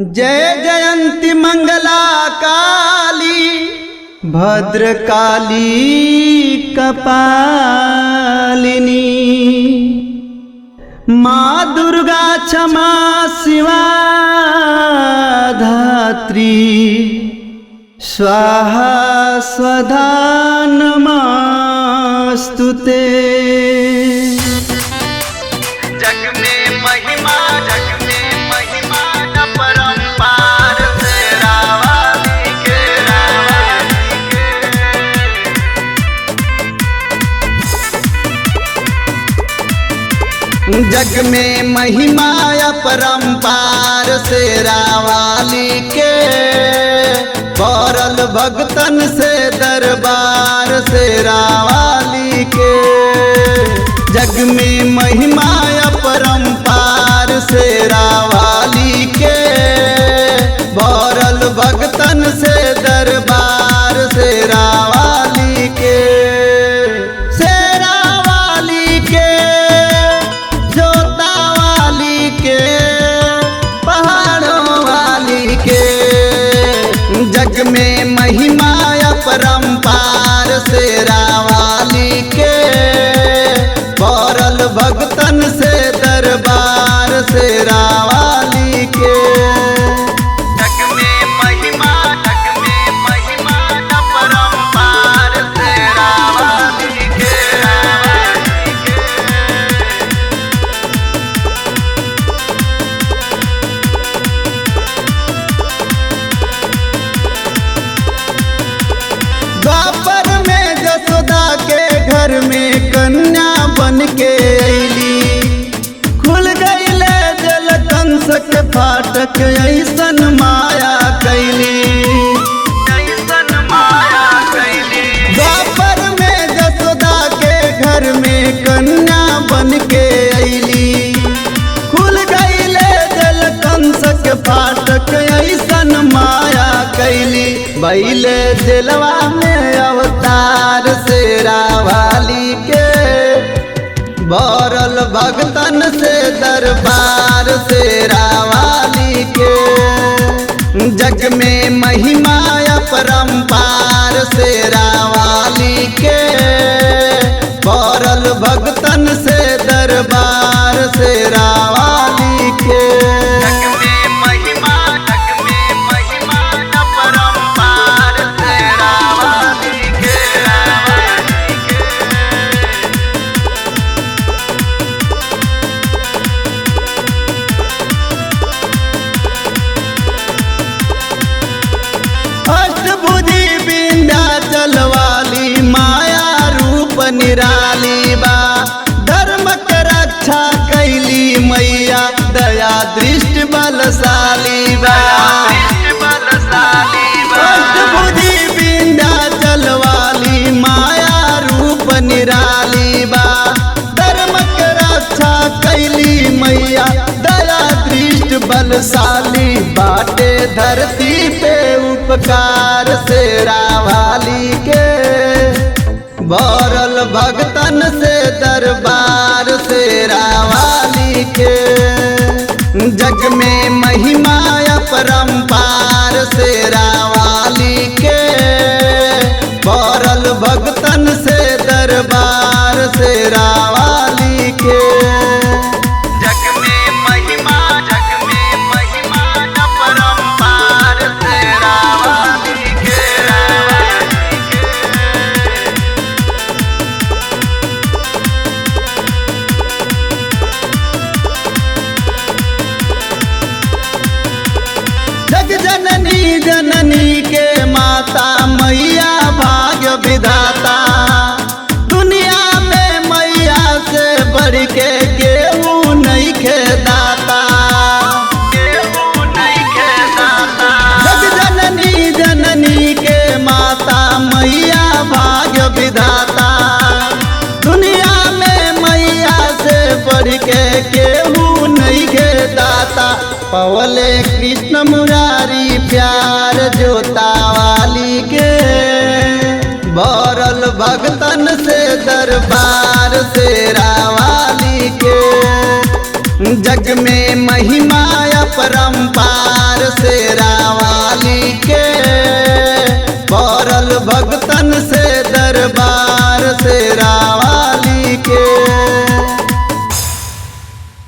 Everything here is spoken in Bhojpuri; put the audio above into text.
जय जयंती मंगला काली भद्रकाली कपालिनी माँ दुर्गा क्षमा शिवा धात्री स्वाहा स्वधा नमस्तुते। जग में महिमा अपरंपार तेरा वाली के जग में महिमा अपरंपार शेरा वाली के पौरल भगतन से दरबार शेरा वाली के। जग में महिमा अपरंपार शेरा वाली के पौरल भगतन से दरबार शेरा वाली के। शेरा वाली के जोता वाली के पहाड़ों वाली के। जग में महिमा अपरंपार शेरा वाली के पौरल भगतन से दरबार शेरा वाली के। जग में महिमा अपरंपार तेरा वाली के द्वापर में जसोदा के घर में कन्या बन के अली। खुल गईले जल कंस के फाटक ऐसन माया कैली। द्वापर में जसोदा के घर में कन्या बन के अली। खुल गईले जल कंस के फाटक ऐसन माया कैली। बैले दिलवा में अवतार शेरा वाली के बौरल भगतन से दरबार शेरा वाली के। जग में महिमा अपरंपार शेरा वाली के बौरल भगतन से दरबार शेरा वाली के। जग में महिमा अपरंपार तेरा वाली के अष्टभुजी विंध्याचल वाली माया रूप निराली बा। धर्म के रक्षा कैली मैया दया दृष्टि बलशाली बा। अष्टभुजी विंध्याचल वाली माया रूप निराली बा। धर्म के रक्षा कैली मैया दया दृष्टि बलशाली बाटे धरती पे उपकार शेरा वाली के बौरल भगतन से दरबार शेरा वाली के। जग में महिमा अपरंपार शेरा वाली के बौरल भगतन से दरबार शेरा वाली के। जग में महिमा अपरंपार तेरा वाली के जग जननी के माता मैया भाग्य विधाता। दुनिया में मैया से बढ़ के केहू नहीं खेदाता। जग जननी के माता मैया भाग्य विधाता। दुनिया में मैया से बढ़ के केहू नहीं खेदाता। पवले कृष्ण मुरारी प्यार जोता वाली के बौरल भगतन से दरबार शेरा वाली के। जग में महिमा अपरंपार दरबार से